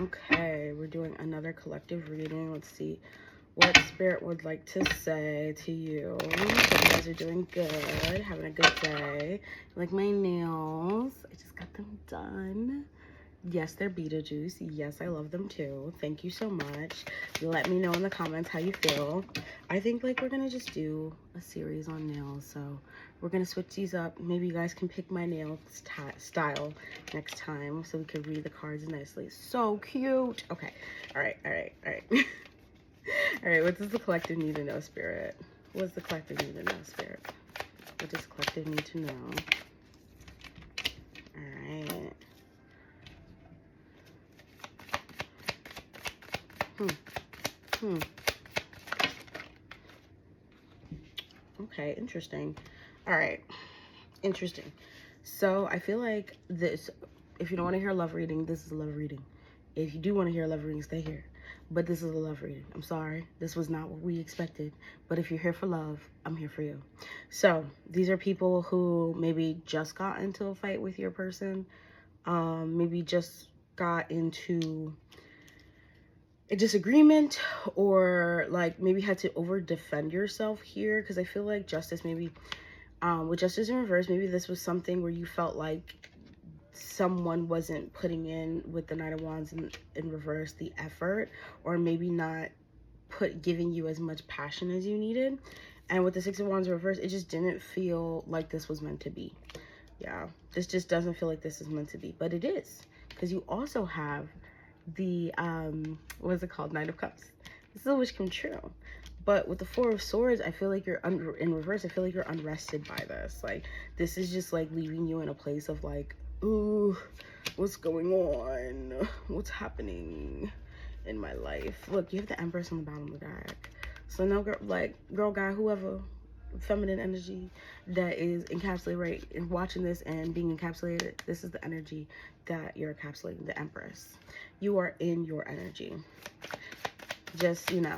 Okay, we're doing another collective reading. Let's see what Spirit would like to say to you. So you guys are doing good, having a good day. Like my nails, I just got them done. Yes, they're Beetlejuice. Yes, I love them too. Thank you so much. Let me know in the comments how you feel. I think like we're gonna just do a series on nails. So we're gonna switch these up. Maybe you guys can pick my nail style next time so we can read the cards nicely. So cute. Okay. All right. All right. All right. All right. What does the collective need to know, Spirit? What does the collective need to know, Spirit? What does the collective need to know? All right. Okay, interesting. All right, interesting. So I feel like this, if you don't want to hear a love reading, this is a love reading. If you do want to hear a love reading, stay here. But this is a love reading. I'm sorry. This was not what we expected. But if you're here for love, I'm here for you. So these are people who maybe just got into a fight with your person. Maybe just got into a disagreement, or like maybe had to over defend yourself here, because I feel like justice, maybe with justice in reverse, maybe this was something where you felt like someone wasn't putting in, with the Knight of Wands in reverse, the effort, or maybe not giving you as much passion as you needed. And with the Six of Wands in reverse, it just didn't feel like this was meant to be. Yeah, this just doesn't feel like this is meant to be, but it is, because you also have the what is it called, Knight of Cups. This is a wish come true. But with the Four of Swords, I feel like you're in reverse. I feel like you're unrested by this. Like, this is just like leaving you in a place of like, ooh, what's going on? What's happening in my life? Look, you have the Empress on the bottom of the deck. So no, girl, like girl, guy, whoever, feminine energy that is encapsulated right in watching this and being encapsulated, this is the energy that you're encapsulating, the Empress. You are in your energy. Just, you know,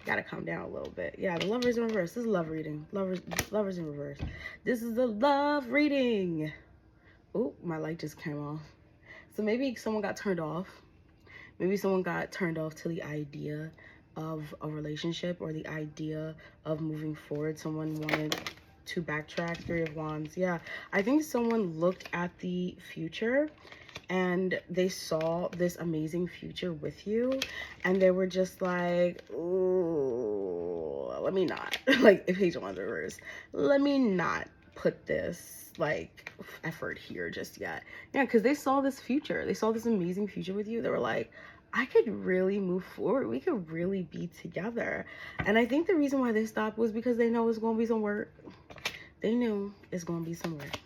gotta calm down a little bit. Yeah, the Lovers in reverse. This is love reading. Lovers in reverse. This is the love reading. Oh, my light just came off. So maybe someone got turned off. Maybe someone got turned off to the idea of a relationship, or the idea of moving forward. Someone wanted to backtrack. Three of Wands. Yeah, I think someone looked at the future and they saw this amazing future with you, and they were just like, ooh, let me not, like, if Page of Wands reverse, let me not put this like effort here just yet. Yeah, because they saw this future, they saw this amazing future with you. They were like, I could really move forward, we could really be together. And I think the reason why they stopped was because they know it's going to be some work. They knew it's going to be some work.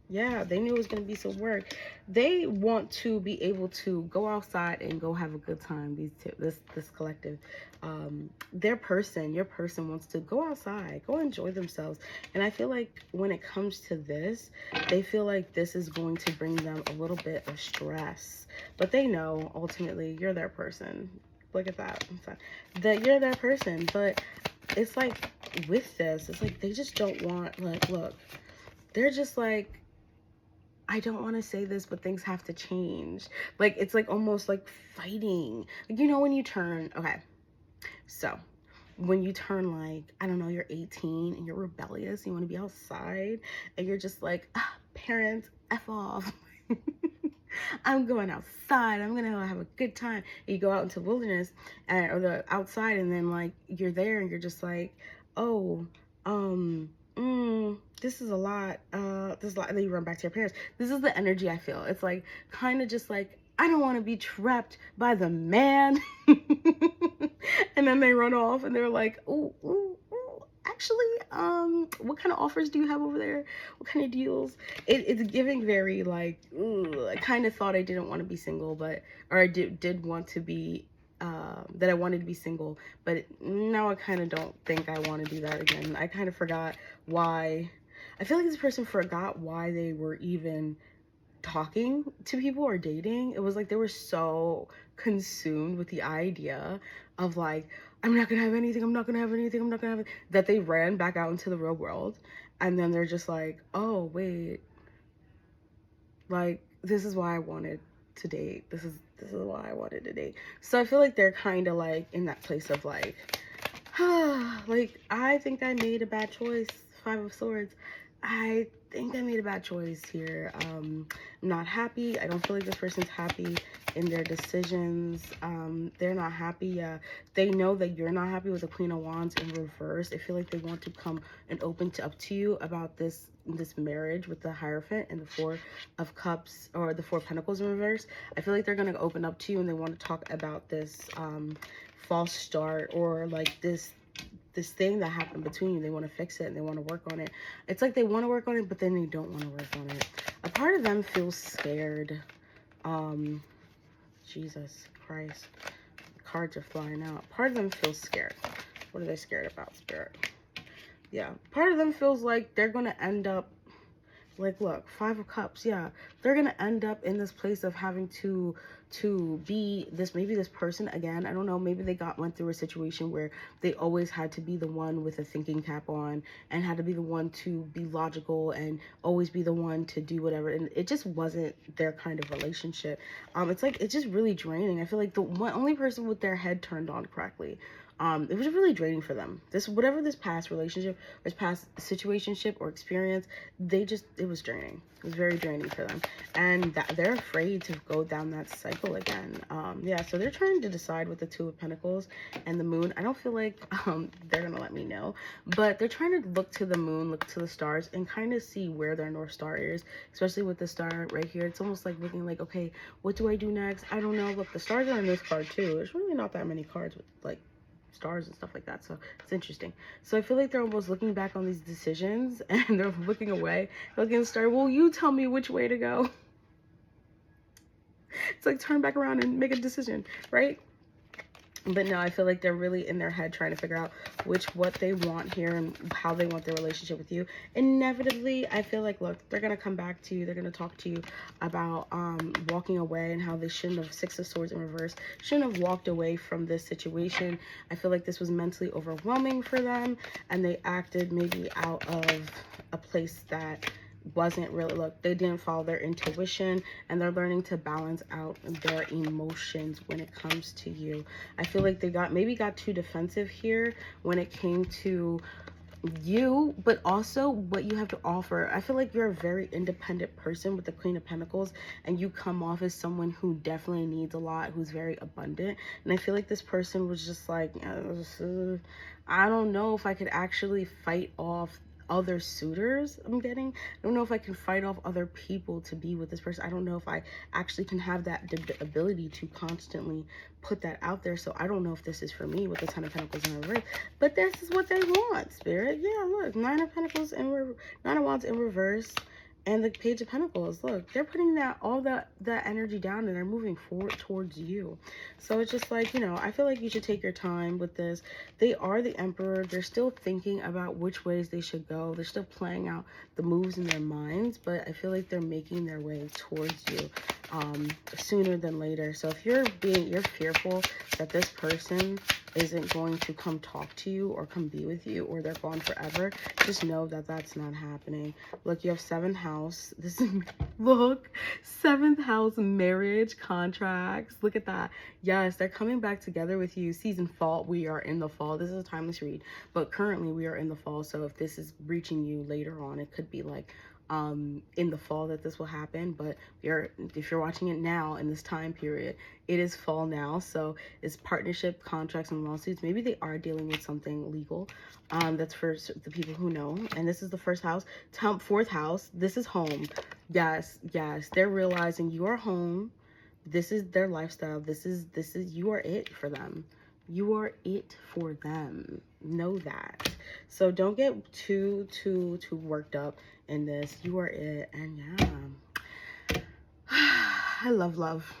Yeah, they knew it was going to be some work. They want to be able to go outside and go have a good time. This collective, your person wants to go outside, go enjoy themselves. And I feel like when it comes to this, they feel like this is going to bring them a little bit of stress. But they know ultimately you're their person. Look at that. That you're their person. But it's like with this, it's like they just don't want, like, look, they're just like, I don't want to say this, but things have to change. Like, it's like almost like fighting. Like, you know, when you turn, okay, so when you turn, like, I don't know, you're 18 and you're rebellious, you want to be outside, and you're just like, parents, F off. I'm going outside, I'm gonna have a good time. And you go out into the wilderness, or the outside, and then like you're there and you're just like, oh, this is a lot, this is a lot, and then you run back to your parents. This is the energy I feel. It's like kind of just like, I don't want to be trapped by the man. And then they run off and they're like, oh, actually, what kind of offers do you have over there? What kind of deals? It's giving very like, ooh, I kind of thought I didn't want to be single, but, or I did want to be, that I wanted to be single, but now I kind of don't think I want to do that again. I kind of forgot why. I feel like this person forgot why they were even talking to people or dating. It was like they were so consumed with the idea of like, I'm not gonna have anything, I'm not gonna have anything, I'm not gonna have it, that they ran back out into the real world. And then they're just like, oh wait, like, this is why I wanted to date. This is why I wanted to date. So I feel like they're kind of like in that place of like, like, I think I made a bad choice. Five of Swords. I think I made a bad choice here. I'm not happy. I don't feel like this person's happy in their decisions. They're not happy. They know that you're not happy with the Queen of Wands in reverse. I feel like they want to come and open up to you about this marriage with the Hierophant and the Four of Cups, or the Four of Pentacles in reverse. I feel like they're going to open up to you and they want to talk about this false start, or like this thing that happened between you. They want to fix it and they want to work on it. It's like they want to work on it, but then they don't want to work on it. A part of them feels scared. Jesus Christ. The cards are flying out. Part of them feels scared. What are they scared about, Spirit? Yeah. Part of them feels like they're going to end up, like, look, Five of Cups. Yeah. They're going to end up in this place of having to be this, maybe this person again, I don't know, maybe they went through a situation where they always had to be the one with a thinking cap on and had to be the one to be logical and always be the one to do whatever, and it just wasn't their kind of relationship. It's like, it's just really draining. I feel like the only person with their head turned on correctly, it was really draining for them. Whatever this past relationship, this past situationship or experience, it was draining. It was very draining for them. And they're afraid to go down that cycle again. Yeah, so they're trying to decide with the Two of Pentacles and the Moon. I don't feel like they're going to let me know. But they're trying to look to the Moon, look to the stars, and kind of see where their North Star is. Especially with the star right here. It's almost like looking like, okay, what do I do next? I don't know. Look, the stars are in this card too. There's really not that many cards with, like, stars and stuff like that, so it's interesting. So I feel like they're almost looking back on these decisions and they're looking away, looking at the star. Well, you tell me which way to go. It's like turn back around and make a decision, right? But no, I feel like they're really in their head trying to figure out what they want here and how they want their relationship with you. Inevitably, I feel like, look, they're going to come back to you. They're going to talk to you about walking away and how they shouldn't have, Six of Swords in reverse, shouldn't have walked away from this situation. I feel like this was mentally overwhelming for them and they acted maybe out of a place that wasn't really, look, they didn't follow their intuition, and they're learning to balance out their emotions when it comes to you. I feel like they maybe got too defensive here when it came to you, but also what you have to offer. I feel like you're a very independent person with the Queen of Pentacles, and you come off as someone who definitely needs a lot, who's very abundant. And I feel like this person was just like, I don't know if I could actually fight off other suitors I'm getting. I don't know if I can fight off other people to be with this person. I don't know if I actually can have that ability to constantly put that out there. So I don't know if this is for me with the Ten of Pentacles in reverse, but this is what they want, Spirit. Yeah, look, Nine of Pentacles and Nine of Wands in reverse, and the Page of Pentacles. Look, they're putting all that energy down and they're moving forward towards you. So it's just like, you know, I feel like you should take your time with this. They are the Emperor. They're still thinking about which ways they should go. They're still playing out the moves in their minds, but I feel like they're making their way towards you sooner than later. So if you're fearful that this person isn't going to come talk to you or come be with you, or they're gone forever, just know that that's not happening. Look, you have 7th house. This is, look, 7th house, marriage, contracts. Look at that. Yes, they're coming back together with you. Season fall. We are in the fall. This is a timeless read, but currently we are in the fall. So if this is reaching you later on, it could be like in the fall that this will happen. But if you're watching it now in this time period, it is fall now. So it's partnership, contracts, and lawsuits. Maybe they are dealing with something legal. That's for the people who know. And this is the 1st house. 4th house, this is home. Yes, they're realizing you are home. This is their lifestyle. This is you are it for them. You are it for them. Know that. So don't get too worked up in this. You are it. And yeah, I love love.